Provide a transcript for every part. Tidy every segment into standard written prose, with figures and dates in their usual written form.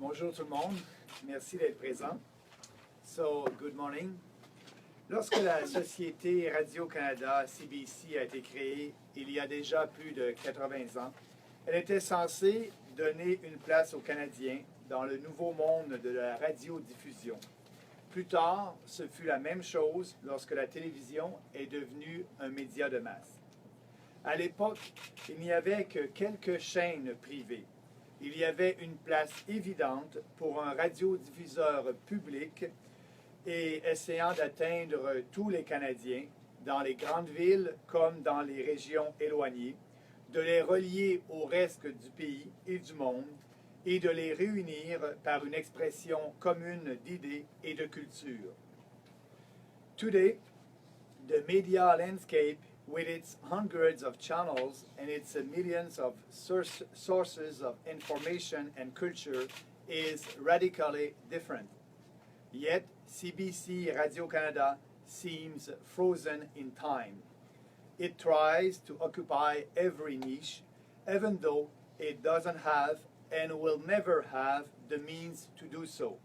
Bonjour tout le monde. Merci d'être présent. So, good morning. Lorsque la Société Radio-Canada, CBC, a été créée il y a déjà plus de 80 ans, elle était censée donner une place aux Canadiens dans le nouveau monde de la radiodiffusion. Plus tard, ce fut la même chose lorsque la télévision est devenue un média de masse. À l'époque, il n'y avait que quelques chaînes privées. Il y avait une place évidente pour un radiodiffuseur public et essayant d'atteindre tous les Canadiens, dans les grandes villes comme dans les régions éloignées, de les relier au reste du pays et du monde et de les réunir par une expression commune d'idées et de culture. Today, the media landscape, with its hundreds of channels and its millions of sources of information and culture, is radically different. Yet, CBC Radio-Canada seems frozen in time. It tries to occupy every niche, even though it doesn't have and will never have the means to do so,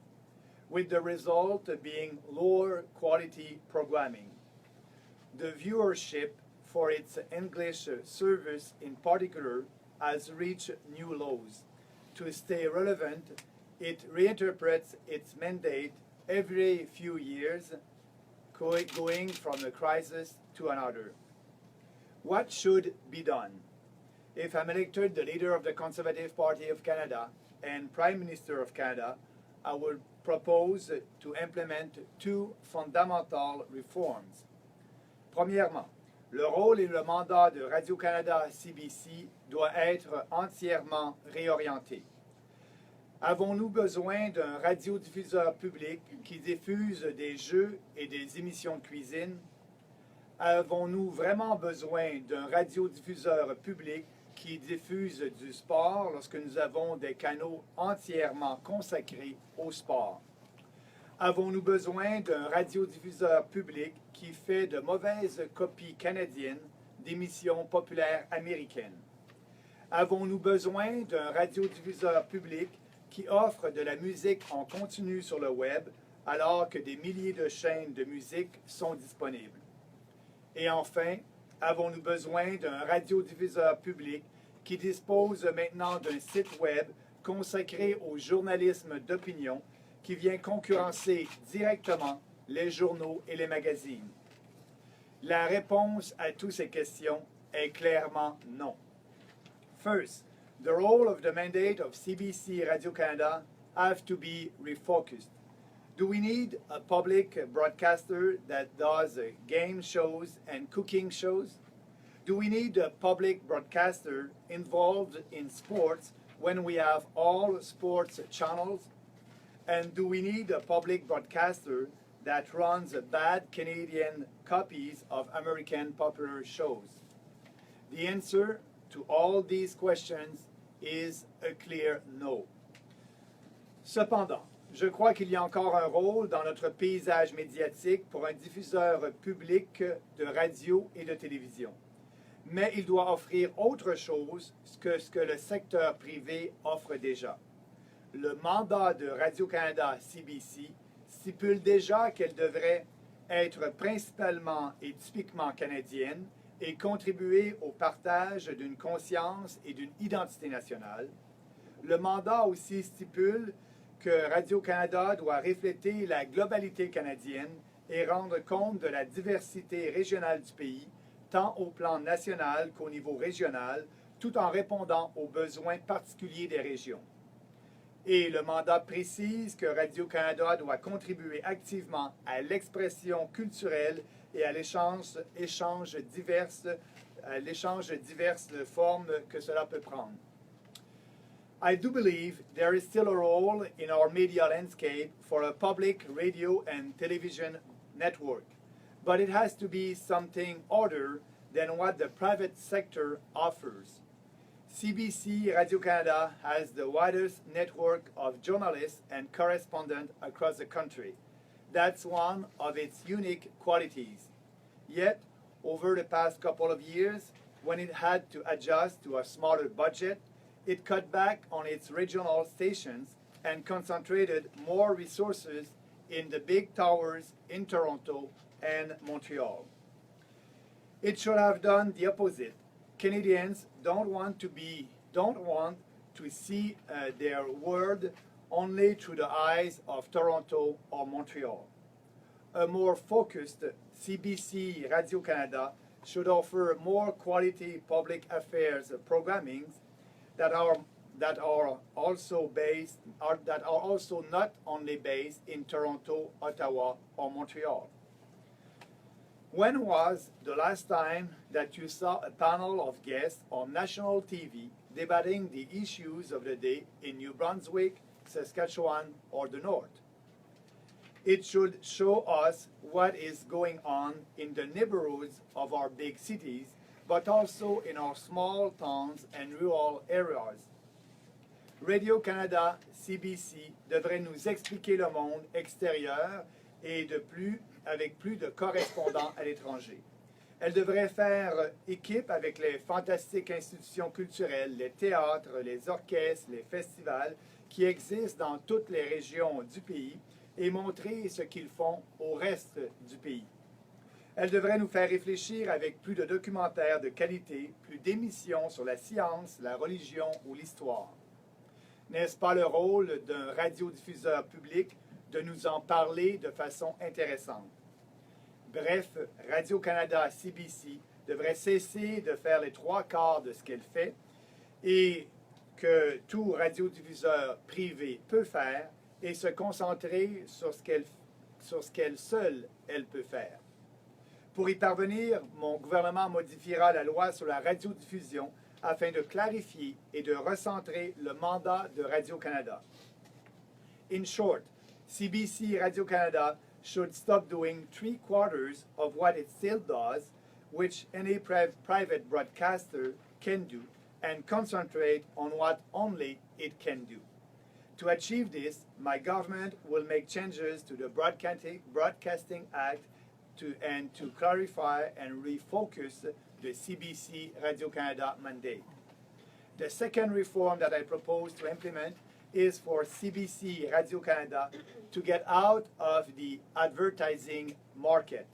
with the result being lower quality programming. The viewership for its English service in particular has reached new lows. To stay relevant, it reinterprets its mandate every few years, going from a crisis to another. What should be done? If I'm elected the leader of the Conservative Party of Canada and Prime Minister of Canada, I would propose to implement two fundamental reforms. Premièrement, le rôle et le mandat de Radio-Canada CBC doit être entièrement réorienté. Avons-nous besoin d'un radiodiffuseur public qui diffuse des jeux et des émissions de cuisine? Avons-nous vraiment besoin d'un radiodiffuseur public qui diffuse du sport lorsque nous avons des canaux entièrement consacrés au sport? Avons-nous besoin d'un radiodiffuseur public qui fait de mauvaises copies canadiennes d'émissions populaires américaines? Avons-nous besoin d'un radiodiffuseur public qui offre de la musique en continu sur le web alors que des milliers de chaînes de musique sont disponibles? Et enfin, avons-nous besoin d'un radiodiffuseur public qui dispose maintenant d'un site web consacré au journalisme d'opinion qui vient concurrencer directement les journaux et les magazines? La réponse à toutes ces questions est clairement non. First, the role of the mandate of CBC Radio-Canada have to be refocused. Do we need a public broadcaster that does game shows and cooking shows? Do we need a public broadcaster involved in sports when we have all sports channels? And do we need a public broadcaster that runs bad Canadian copies of American popular shows? The answer to all these questions is a clear no. Cependant, je crois qu'il y a encore un rôle dans notre paysage médiatique pour un diffuseur public de radio et de télévision. Mais il doit offrir autre chose que ce que le secteur privé offre déjà. Le mandat de Radio-Canada CBC stipule déjà qu'elle devrait être principalement et typiquement canadienne et contribuer au partage d'une conscience et d'une identité nationale. Le mandat aussi stipule que Radio-Canada doit refléter la globalité canadienne et rendre compte de la diversité régionale du pays, tant au plan national qu'au niveau régional, tout en répondant aux besoins particuliers des régions. Et le mandat précise que Radio-Canada doit contribuer activement à l'expression culturelle et à l'échange diverses formes que cela peut prendre. I do believe there is still a role in our media landscape for a public radio and television network, but it has to be something other than what the private sector offers. CBC Radio-Canada has the widest network of journalists and correspondents across the country. That's one of its unique qualities. Yet, over the past couple of years, when it had to adjust to a smaller budget, it cut back on its regional stations and concentrated more resources in the big towers in Toronto and Montreal. It should have done the opposite. Canadians don't want to see their world only through the eyes of Toronto or Montreal. A more focused CBC Radio-Canada should offer more quality public affairs programming that are also not only based in Toronto, Ottawa, or Montreal. When was the last time that you saw a panel of guests on national TV debating the issues of the day in New Brunswick, Saskatchewan, or the North? It should show us what is going on in the neighborhoods of our big cities, but also in our small towns and rural areas. Radio-Canada CBC devrait nous expliquer le monde extérieur et avec plus de correspondants à l'étranger. Elle devrait faire équipe avec les fantastiques institutions culturelles, les théâtres, les orchestres, les festivals qui existent dans toutes les régions du pays et montrer ce qu'ils font au reste du pays. Elle devrait nous faire réfléchir avec plus de documentaires de qualité, plus d'émissions sur la science, la religion ou l'histoire. N'est-ce pas le rôle d'un radiodiffuseur public de nous en parler de façon intéressante? Bref, Radio-Canada CBC devrait cesser de faire les trois quarts de ce qu'elle fait et que tout radiodiffuseur privé peut faire et se concentrer sur ce qu'elle seule elle peut faire. Pour y parvenir, mon gouvernement modifiera la loi sur la radiodiffusion afin de clarifier et de recentrer le mandat de Radio-Canada. In short, CBC Radio-Canada should stop doing 3/4 of what it still does, which any private broadcaster can do, and concentrate on what only it can do. To achieve this, my government will make changes to the Broadcasting Act to clarify and refocus the CBC Radio-Canada mandate. The second reform that I propose to implement is for CBC Radio-Canada to get out of the advertising market.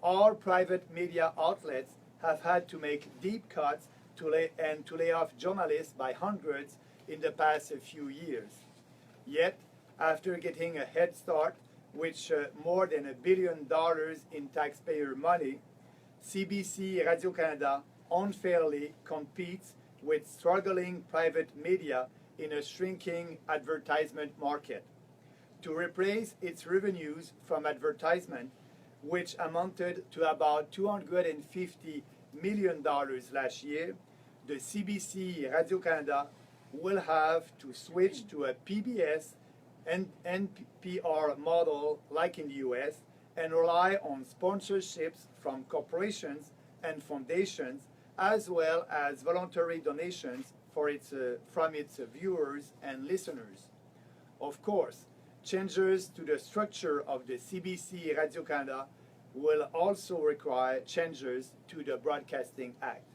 All private media outlets have had to make deep cuts to lay off journalists by hundreds in the past few years. Yet, after getting a head start with more than $1 billion in taxpayer money, CBC Radio-Canada unfairly competes with struggling private media in a shrinking advertisement market. To replace its revenues from advertisement, which amounted to about $250 million last year, the CBC Radio-Canada will have to switch to a PBS and NPR model like in the US and rely on sponsorships from corporations and foundations as well as voluntary donations from its viewers and listeners. Of course, changes to the structure of the CBC Radio-Canada will also require changes to the Broadcasting Act.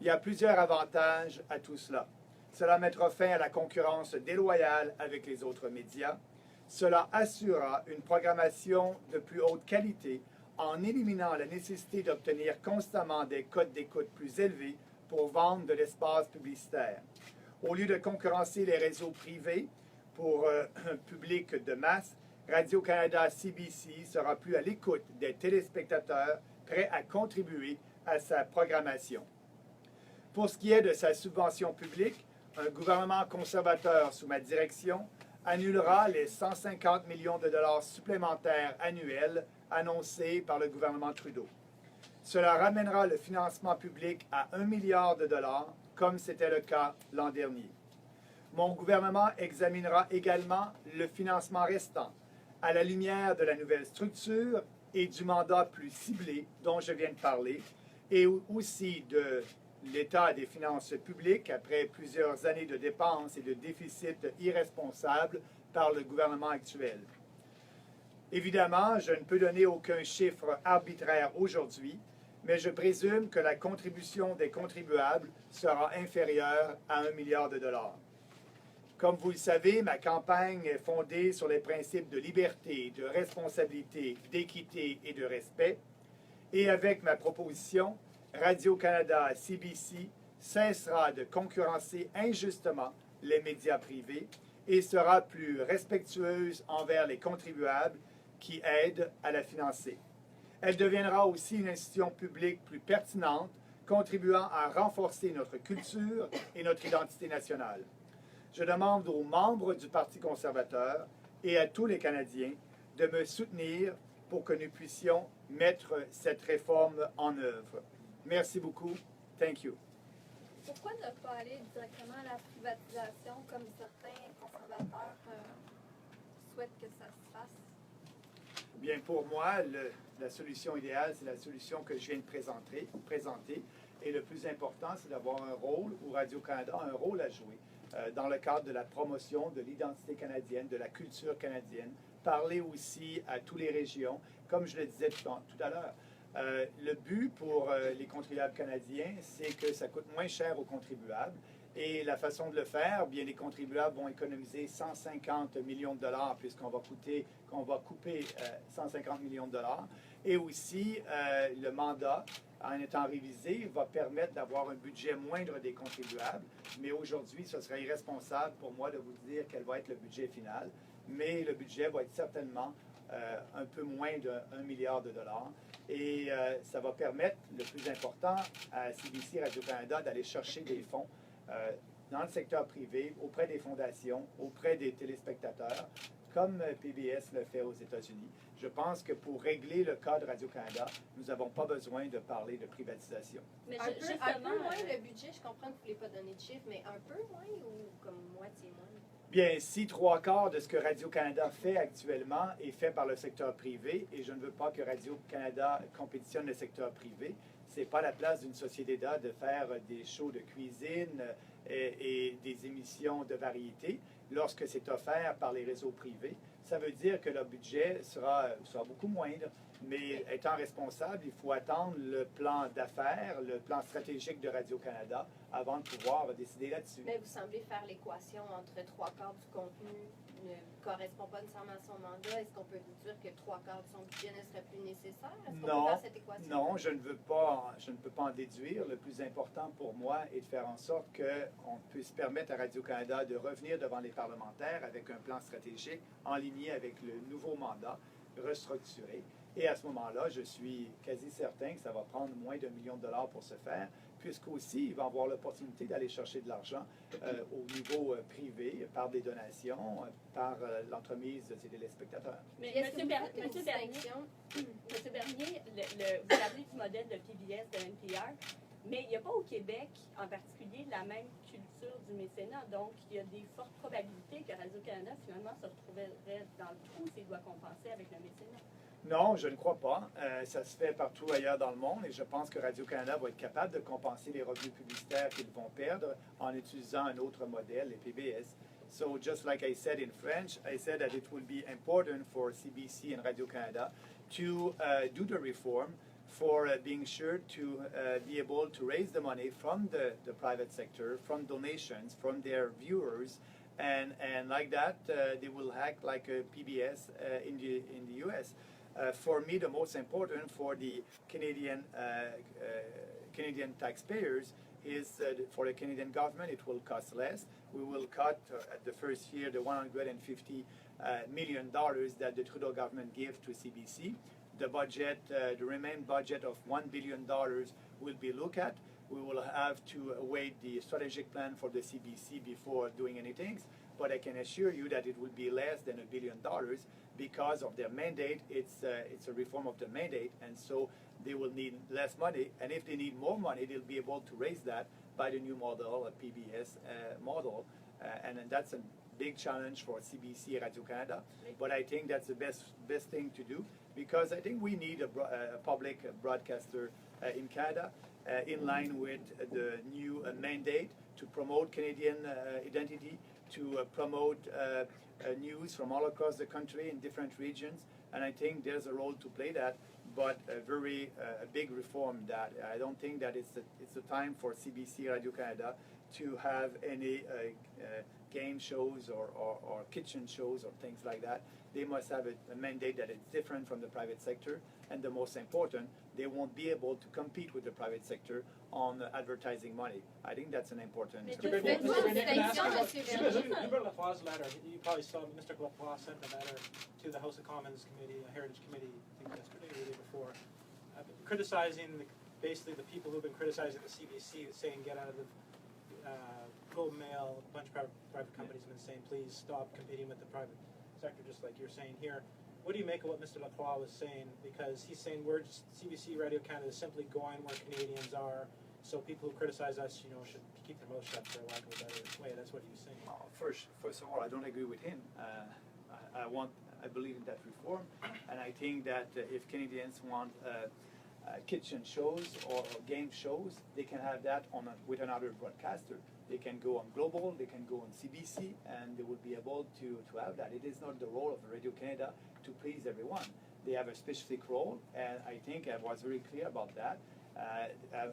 Il y a plusieurs avantages à tout cela. Cela mettra fin à la concurrence déloyale avec les autres médias. Cela assurera une programmation de plus haute qualité en éliminant la nécessité d'obtenir constamment des codes d'écoute plus élevés pour vendre de l'espace publicitaire. Au lieu de concurrencer les réseaux privés pour un public de masse, Radio-Canada CBC sera plus à l'écoute des téléspectateurs prêts à contribuer à sa programmation. Pour ce qui est de sa subvention publique, un gouvernement conservateur sous ma direction annulera les 150 millions de dollars supplémentaires annuels annoncés par le gouvernement Trudeau. Cela ramènera le financement public à 1 milliard de dollars, comme c'était le cas l'an dernier. Mon gouvernement examinera également le financement restant, à la lumière de la nouvelle structure et du mandat plus ciblé dont je viens de parler, et aussi de l'état des finances publiques après plusieurs années de dépenses et de déficits irresponsables par le gouvernement actuel. Évidemment, je ne peux donner aucun chiffre arbitraire aujourd'hui, mais je présume que la contribution des contribuables sera inférieure à 1 milliard de dollars. Comme vous le savez, ma campagne est fondée sur les principes de liberté, de responsabilité, d'équité et de respect. Et avec ma proposition, Radio-Canada CBC cessera de concurrencer injustement les médias privés et sera plus respectueuse envers les contribuables qui aident à la financer. Elle deviendra aussi une institution publique plus pertinente, contribuant à renforcer notre culture et notre identité nationale. Je demande aux membres du Parti conservateur et à tous les Canadiens de me soutenir pour que nous puissions mettre cette réforme en œuvre. Merci beaucoup. Thank you. Pourquoi ne pas aller directement à la privatisation comme certains conservateurs souhaitent que ça se fasse? Bien, pour moi, la solution idéale, c'est la solution que je viens de présenter. Et le plus important, c'est d'avoir un rôle, ou Radio-Canada a un rôle à jouer dans le cadre de la promotion de l'identité canadienne, de la culture canadienne, parler aussi à toutes les régions, comme je le disais tout à l'heure. Le but pour les contribuables canadiens, c'est que ça coûte moins cher aux contribuables. Et la façon de le faire, bien, les contribuables vont économiser 150 millions de dollars puisqu'on va couper 150 millions de dollars. Et aussi, le mandat, en étant révisé, va permettre d'avoir un budget moindre des contribuables. Mais aujourd'hui, ce serait irresponsable pour moi de vous dire quel va être le budget final. Mais le budget va être certainement un peu moins d'1 milliard de dollars. Et ça va permettre, le plus important, à CBC Radio-Canada d'aller chercher des fonds dans le secteur privé, auprès des fondations, auprès des téléspectateurs, comme PBS le fait aux États-Unis. Je pense que pour régler le cas de Radio-Canada, nous n'avons pas besoin de parler de privatisation. Mais un peu moins le budget, je comprends que vous ne voulez pas donner de chiffres, mais un peu moins ou comme moitié moins? Bien, si 3/4 de ce que Radio-Canada fait actuellement est fait par le secteur privé, et je ne veux pas que Radio-Canada compétitionne le secteur privé, ce n'est pas la place d'une société d'État de faire des shows de cuisine et des émissions de variété lorsque c'est offert par les réseaux privés. Ça veut dire que le budget sera beaucoup moindre, mais étant responsable, il faut attendre le plan d'affaires, le plan stratégique de Radio-Canada avant de pouvoir décider là-dessus. Mais vous semblez faire l'équation entre 3/4 du contenu ne correspond pas nécessairement à son mandat. Est-ce qu'on peut vous dire que 3/4 de son budget ne serait plus nécessaire? Est-ce qu'on peut faire cette équation? Non, je ne peux pas en déduire. Le plus important pour moi est de faire en sorte qu'on puisse permettre à Radio-Canada de revenir devant les parlementaires avec un plan stratégique en ligne avec le nouveau mandat restructuré. Et à ce moment-là, je suis quasi certain que ça va prendre moins d'1 million de dollars pour se faire, puisqu'aussi, il va avoir l'opportunité d'aller chercher de l'argent au niveau privé, par des donations, par l'entremise de ses téléspectateurs. Mais M. Bernier, vous parlez du modèle de PBS, de NPR, mais il n'y a pas au Québec, en particulier, la même culture du mécénat. Donc, il y a des fortes probabilités que Radio-Canada, finalement, se retrouverait dans le trou s'il doit compenser avec le mécénat. Non, je ne crois pas. Ça se fait partout ailleurs dans le monde et je pense que Radio-Canada va être capable de compenser les revenus publicitaires qu'ils vont perdre en utilisant un autre modèle, les PBS. So just like I said in French, I said that it will be important for CBC and Radio-Canada to do the reform for being sure to be able to raise the money from the private sector, from donations, from their viewers, and like that, they will act like a PBS in the U.S. For me, the most important for the Canadian taxpayers is for the Canadian government, it will cost less. We will cut at the first year the $150 million that the Trudeau government gave to CBC. The budget, the remaining budget of $1 billion will be looked at. We will have to await the strategic plan for the CBC before doing anything. But I can assure you that it will be less than $1 billion because of their mandate. It's a reform of the mandate, and so they will need less money. And if they need more money, they'll be able to raise that by the new model, a PBS model. And that's a big challenge for CBC Radio-Canada. But I think that's the best thing to do because I think we need a public broadcaster in Canada in line with the new mandate to promote Canadian identity, to promote news from all across the country in different regions, and I think there's a role to play that, but a big reform that I don't think that it's the time for CBC Radio-Canada to have any game shows or kitchen shows or things like that, they must have a mandate that is different from the private sector. And the most important, they won't be able to compete with the private sector on advertising money. I think that's an important. Mais faites-vous une distinction, M. Bernier? Hubert Lacroix's letter, you probably saw Mr. Lacroix sent a letter to the House of Commons Committee, Heritage Committee, I think yesterday or the day before, criticizing basically the people who've been criticizing the CBC, saying get out of the Globe and Mail. A bunch of private companies have been saying please stop competing with the private sector, just like you're saying here. What do you make of what Mr. Lacroix was saying? Because he's saying we're just, CBC Radio Canada is simply going where Canadians are, so people who criticize us, you know, should keep their mouth shut, for lack of a better way. That's what he was saying. First of all, I don't agree with him. I believe in that reform, and I think that if Canadians want kitchen shows or game shows, they can have that with another broadcaster. They can go on Global, they can go on CBC, and they will be able to have that. It is not the role of Radio Canada to please everyone. They have a specific role, and I think I was very clear about that.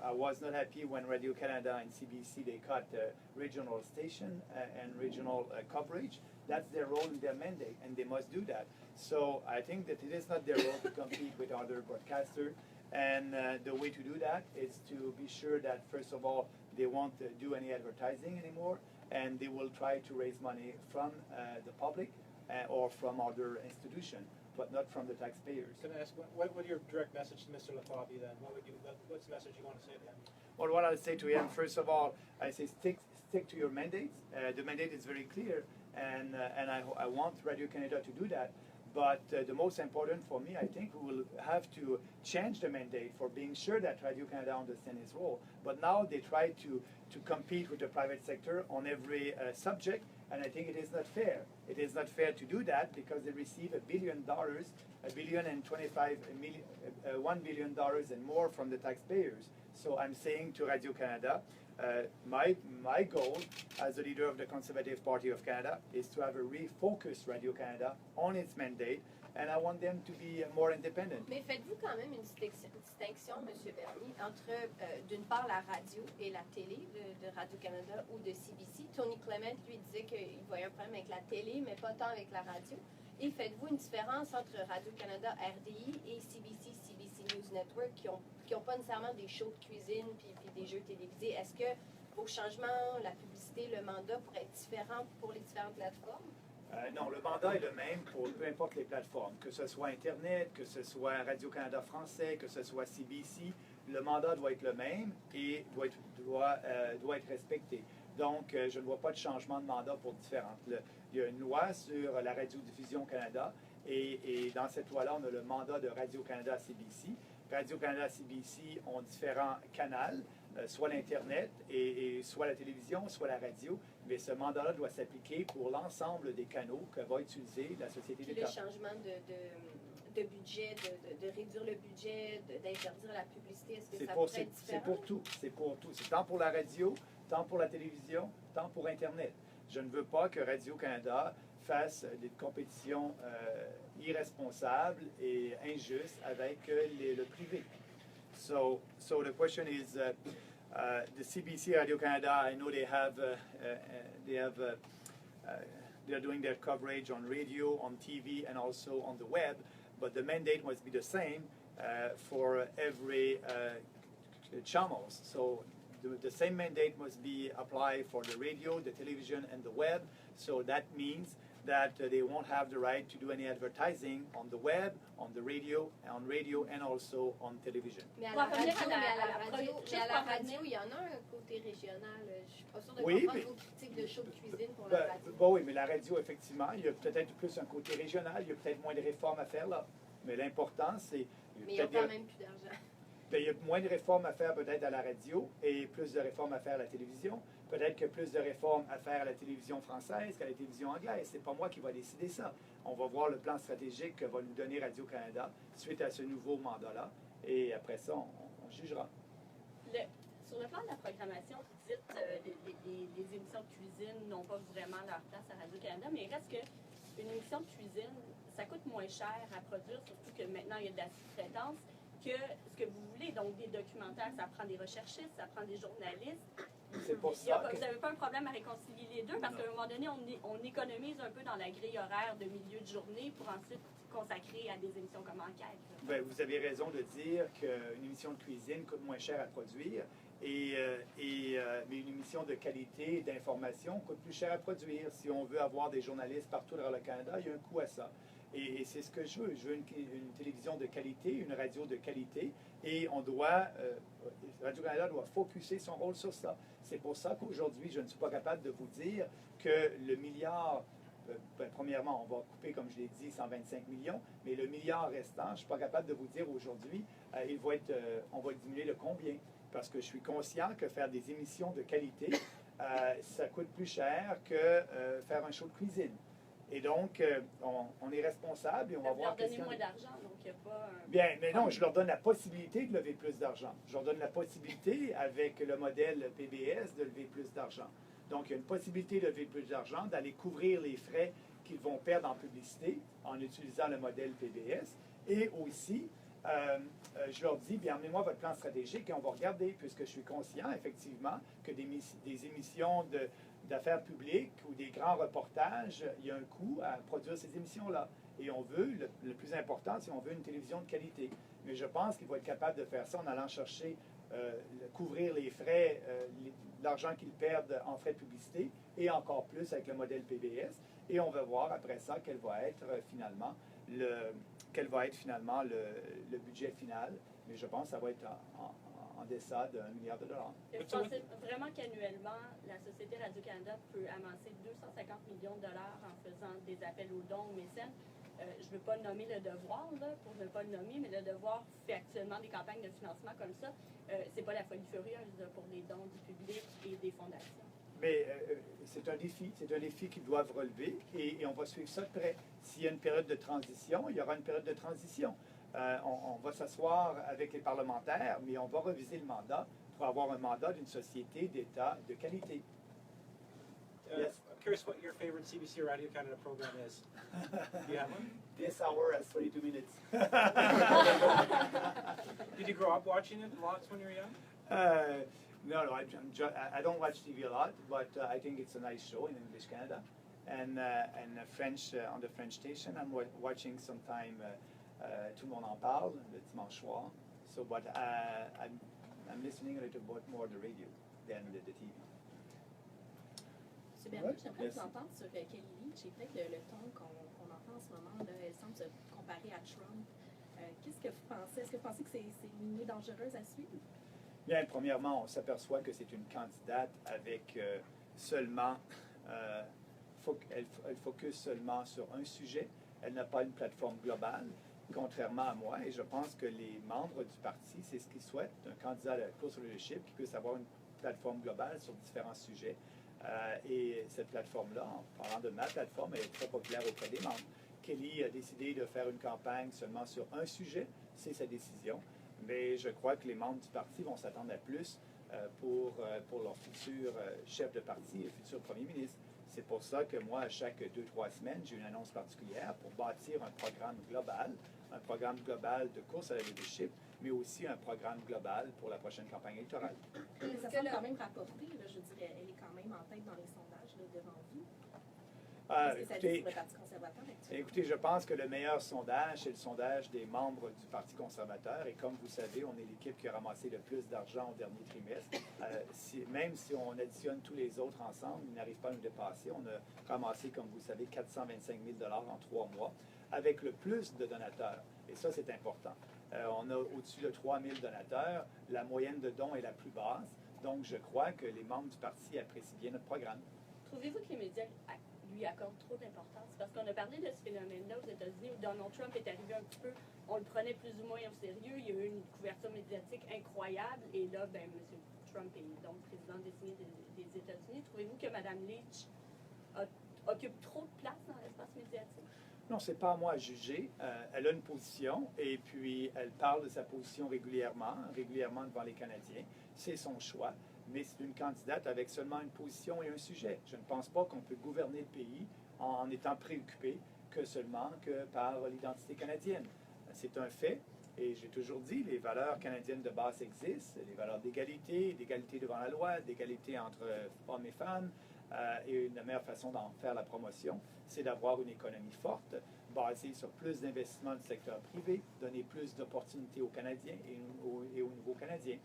I was not happy when Radio Canada and CBC, they cut regional station and regional coverage. That's their role in their mandate, and they must do that. So I think that it is not their role to compete with other broadcasters. And the way to do that is to be sure that, first of all, they won't do any advertising anymore, and they will try to raise money from the public or from other institutions, but not from the taxpayers. Can I ask, what would your direct message to Mr. Lacroix be then? What's the message you want to say to him? Well, what I'll say to him, first of all, I say stick to your mandates. The mandate is very clear, and I want Radio Canada to do that. But the most important for me, I think we will have to change the mandate for being sure that Radio Canada understands its role. But now they try to compete with the private sector on every subject, and I think it is not fair. It is not fair to do that because they receive $1 billion, $1 billion and more from the taxpayers. So I'm saying to Radio Canada, my goal as the leader of the Conservative Party of Canada is to have a refocused Radio Canada on its mandate, and I want them to be more independent. Mais faites-vous quand même une distinction, M. Bernier, entre d'une part la radio et la télé de Radio-Canada ou de CBC? Tony Clement, lui, disait qu'il voyait un problème avec la télé, mais pas tant avec la radio. Et faites-vous une différence entre Radio-Canada, RDI et CBC, CBC News Network, qui ont pas nécessairement des shows de cuisine puis des jeux télévisés? Est-ce que vos changements, la publicité, le mandat pourraient être différents pour les différentes plateformes? Non, le mandat est le même pour peu importe les plateformes, que ce soit Internet, que ce soit Radio-Canada français, que ce soit CBC, le mandat doit être le même et doit être respecté. Donc, je ne vois pas de changement de mandat pour différentes. Il y a une loi sur la radiodiffusion au Canada et dans cette loi-là, on a le mandat de Radio-Canada CBC. Radio-Canada CBC ont différents canaux, soit l'Internet et soit la télévision, soit la radio, mais ce mandat-là doit s'appliquer pour l'ensemble des canaux que va utiliser la société d'État. Le changement de budget, de réduire le budget, d'interdire la publicité, est-ce que ça pourrait être différent? C'est pour tout. C'est tant pour la radio, tant pour la télévision, tant pour Internet. Je ne veux pas que Radio-Canada fasse des compétitions irresponsables et injustes avec le privé. So the question is, the CBC Radio-Canada, I know they're doing their coverage on radio, on TV, and also on the web, but the mandate must be the same for every channels. So the same mandate must be applied for the radio, the television, and the web. So that means that they won't have the right to do any advertising on the web, on the radio, and also on television. Mais à la radio, il y en a un côté régional. Je suis pas sûre de comprendre vos critiques de show de cuisine pour la radio. Oui, mais la radio, effectivement, il y a peut-être plus un côté régional, il y a peut-être moins de réformes à faire là. Mais l'important, c'est... Mais il n'y a quand même plus d'argent. Il y a moins de réformes à faire peut-être à la radio et plus de réformes à faire à la télévision. Peut-être que plus de réformes à faire à la télévision française qu'à la télévision anglaise. C'est pas moi qui va décider ça. On va voir le plan stratégique que va nous donner Radio-Canada suite à ce nouveau mandat-là. Et après ça, on jugera. Sur le plan de la programmation, vous dites les émissions de cuisine n'ont pas vraiment leur place à Radio-Canada, mais il reste qu'une émission de cuisine, ça coûte moins cher à produire, surtout que maintenant il y a de la sous-traitance, que ce que vous voulez. Donc, des documentaires, ça prend des recherchistes, ça prend des journalistes. C'est pour Il y a ça pas- que... Vous n'avez pas un problème à réconcilier les deux parce qu'à un moment donné, on économise un peu dans la grille horaire de milieu de journée pour ensuite consacrer à des émissions comme Enquête. là. Ben, vous avez raison de dire qu'une émission de cuisine coûte moins cher à produire, mais une émission de qualité et d'information coûte plus cher à produire. Si on veut avoir des journalistes partout dans le Canada, il y a un coût à ça. Et c'est ce que je veux. Je veux une télévision de qualité, une radio de qualité, et Radio-Canada doit focuser son rôle sur ça. C'est pour ça qu'aujourd'hui, je ne suis pas capable de vous dire que le milliard... premièrement, on va couper, comme je l'ai dit, 125 millions, mais le milliard restant, je ne suis pas capable de vous dire aujourd'hui, on va diminuer le combien. Parce que je suis conscient que faire des émissions de qualité, ça coûte plus cher que faire un show de cuisine. Et donc, on est responsable et on va Vous voir... leur donnez moins d'argent, donc il n'y a pas un... Bien, mais non, je leur donne la possibilité de lever plus d'argent. Je leur donne la possibilité, avec le modèle PBS, de lever plus d'argent. Donc, il y a une possibilité de lever plus d'argent, d'aller couvrir les frais qu'ils vont perdre en publicité en utilisant le modèle PBS. Et aussi, je leur dis, bien, amenez-moi votre plan stratégique et on va regarder, puisque je suis conscient, effectivement, que des émissions d'affaires publiques ou des grands reportages, il y a un coût à produire ces émissions-là. Et on veut, le plus important, c'est on veut une télévision de qualité. Mais je pense qu'ils vont être capables de faire ça en allant chercher, couvrir les frais, l'argent qu'ils perdent en frais de publicité et encore plus avec le modèle PBS. Et on va voir après ça quel va être finalement le budget final. Mais je pense que ça va être en deçà de $1 milliard. Vous pensez vraiment qu'annuellement, la Société Radio-Canada peut amasser 250 millions de dollars en faisant des appels aux dons aux mécènes? Je ne veux pas nommer Le Devoir, là, pour ne pas le nommer, mais Le Devoir fait actuellement des campagnes de financement comme ça. C'est pas la folie furieuse là, pour les dons du public et des fondations. Mais c'est un défi qu'ils doivent relever et on va suivre ça de près. S'il y a une période de transition, il y aura une période de transition. On va s'asseoir avec les parlementaires, mais on va reviser le mandat pour avoir un mandat d'une société d'État de qualité. Yes. I'm curious what your favorite CBC or Radio-Canada program is. Do you have one? This hour has 22 minutes. Did you grow up watching it lots when you were young? No, I don't watch TV a lot, but I think it's a nice show in English Canada. And French, on the French station, I'm watching sometime Tout le monde en parle, le dimanche soir. So, but I'm listening a little bit more the radio than the TV. M. Bernier, j'aimerais Merci. vous entendre sur Kelly Leach. C'est vrai que le ton qu'on entend en ce moment, là, elle semble se comparer à Trump. Qu'est-ce que vous pensez? Est-ce que vous pensez que c'est une lignée dangereuse à suivre? Bien, premièrement, on s'aperçoit que c'est une candidate avec seulement... elle focus seulement sur un sujet. Elle n'a pas une plateforme globale, contrairement à moi. Et je pense que les membres du parti, c'est ce qu'ils souhaitent, un candidat à la close leadership qui puisse avoir une plateforme globale sur différents sujets. Et cette plateforme-là, en parlant de ma plateforme, elle est très populaire auprès des membres. Kelly a décidé de faire une campagne seulement sur un sujet, c'est sa décision. Mais je crois que les membres du parti vont s'attendre à plus pour leur futur chef de parti et futur premier ministre. C'est pour ça que moi, à chaque 2-3 semaines, j'ai une annonce particulière pour bâtir un programme global de course à la leadership, mais aussi un programme global pour la prochaine campagne électorale. Mais ça semble quand même rapporté, là, je dirais. Elle est quand même en tête dans les sondages là, devant vous. Qu'est-ce que ça dit sur le Parti conservateur actuellement? Écoutez, je pense que le meilleur sondage, c'est le sondage des membres du Parti conservateur. Et comme vous savez, on est l'équipe qui a ramassé le plus d'argent au dernier trimestre. Même si on additionne tous les autres ensemble, ils n'arrivent pas à nous dépasser. On a ramassé, comme vous savez, 425 000 $ en 3 mois, avec le plus de donateurs. Et ça, c'est important. On a au-dessus de 3 000 donateurs. La moyenne de dons est la plus basse. Donc, je crois que les membres du parti apprécient bien notre programme. Trouvez-vous que les médias lui accordent trop d'importance? Parce qu'on a parlé de ce phénomène-là aux États-Unis où Donald Trump est arrivé un petit peu, on le prenait plus ou moins au sérieux, il y a eu une couverture médiatique incroyable, et là, ben, M. Trump est donc président désigné des États-Unis. Trouvez-vous que Mme Leach occupe trop de place dans l'espace médiatique? Non, c'est pas à moi à juger. Elle a une position et puis elle parle de sa position régulièrement devant les Canadiens. C'est son choix, mais c'est une candidate avec seulement une position et un sujet. Je ne pense pas qu'on peut gouverner le pays en étant préoccupé que par l'identité canadienne. C'est un fait. Et j'ai toujours dit, les valeurs canadiennes de base existent, les valeurs d'égalité, d'égalité devant la loi, d'égalité entre hommes et femmes. Et la meilleure façon d'en faire la promotion, c'est d'avoir une économie forte, basée sur plus d'investissements du secteur privé, donner plus d'opportunités aux Canadiens et aux nouveaux Canadiens.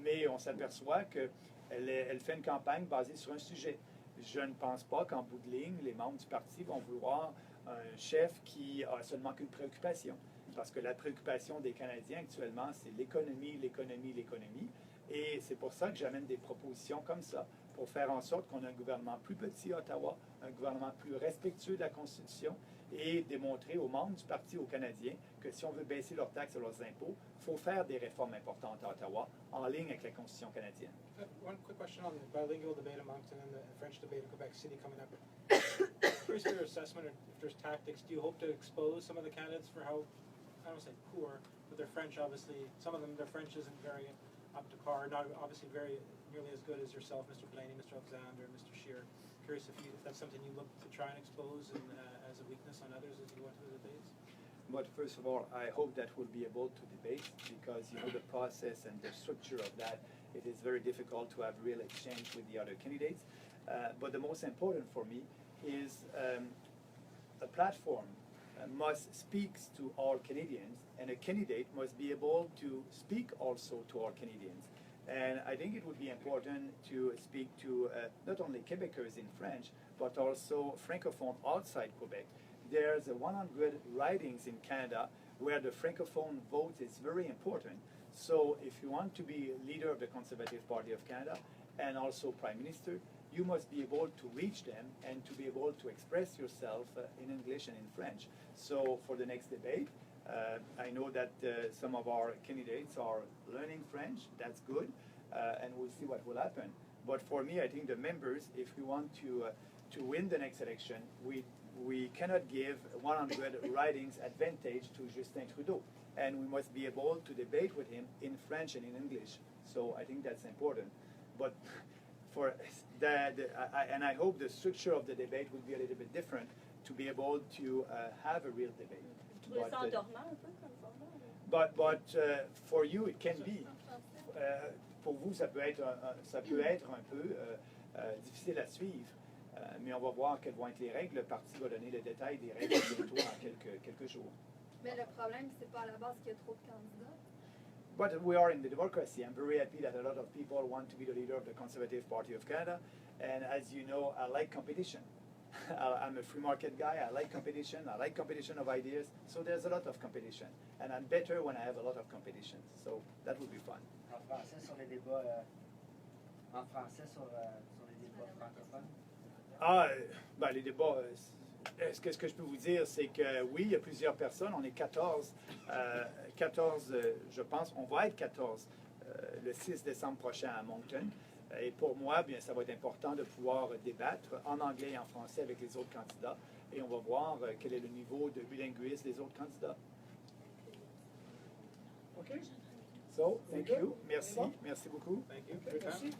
Mais on s'aperçoit qu'elle fait une campagne basée sur un sujet. Je ne pense pas qu'en bout de ligne, les membres du parti vont vouloir un chef qui a seulement qu'une préoccupation. Parce que la préoccupation des Canadiens actuellement, c'est l'économie, l'économie, l'économie. Et c'est pour ça que j'amène des propositions comme ça, pour faire en sorte qu'on ait un gouvernement plus petit à Ottawa, un gouvernement plus respectueux de la Constitution et démontrer aux membres du parti, aux Canadiens, que si on veut baisser leurs taxes et leurs impôts, il faut faire des réformes importantes à Ottawa, en ligne avec la Constitution canadienne. One quick question on the bilingual debate in Moncton and the French debate in Quebec City coming up. Curious for your assessment, or if there's tactics, do you hope to expose some of the candidates for how, I don't want to say poor, but their French obviously, some of them, their French isn't very up to par, not obviously very nearly as good as yourself, Mr. Blaney, Mr. Alexander, Mr. Scheer. Curious if that's something you look to try and expose and, as a weakness on others as you go into the debates? But first of all, I hope that we'll be able to debate because, you know, the process and the structure of that, it is very difficult to have real exchange with the other candidates. But the most important for me is a platform must speak to all Canadians, and a candidate must be able to speak also to all Canadians. And I think it would be important to speak to not only Quebecers in French, but also Francophone outside Quebec. There's 100 ridings in Canada where the Francophone vote is very important. So if you want to be leader of the Conservative Party of Canada and also Prime Minister, you must be able to reach them and to be able to express yourself in English and in French. So for the next debate, I know that some of our candidates are learning French. That's good, and we'll see what will happen. But for me, I think the members, if we want to win the next election, we cannot give 100 ridings advantage to Justin Trudeau, and we must be able to debate with him in French and in English. So I think that's important. But for that, and I hope the structure of the debate will be a little bit different to be able to have a real debate. Vous trouvez ça endormant un peu comme format? But for you it can be. Pour vous, ça peut être un peu difficile à suivre. Mais on va voir quelles vont être les règles. Le parti va donner le détail des règles bientôt dans quelques jours. Mais le problème, c'est pas à la base qu'il y a trop de candidats. But we are in the democracy. I'm very happy that a lot of people want to be the leader of the Conservative Party of Canada. And as you know, I like competition. I'm a free market guy. I like competition. I like competition of ideas. So there's a lot of competition. And I'm better when I have a lot of competition. So that would be fun. En français sur les débats, francophones? Les débats, ce que je peux vous dire, c'est que oui, il y a plusieurs personnes. On est 14. 14, je pense, on va être 14 le 6 décembre prochain à Moncton. Et pour moi, bien, ça va être important de pouvoir débattre en anglais et en français avec les autres candidats. Et on va voir quel est le niveau de bilinguisme des autres candidats. OK? So, thank you. Merci. Merci beaucoup. Thank you for your time.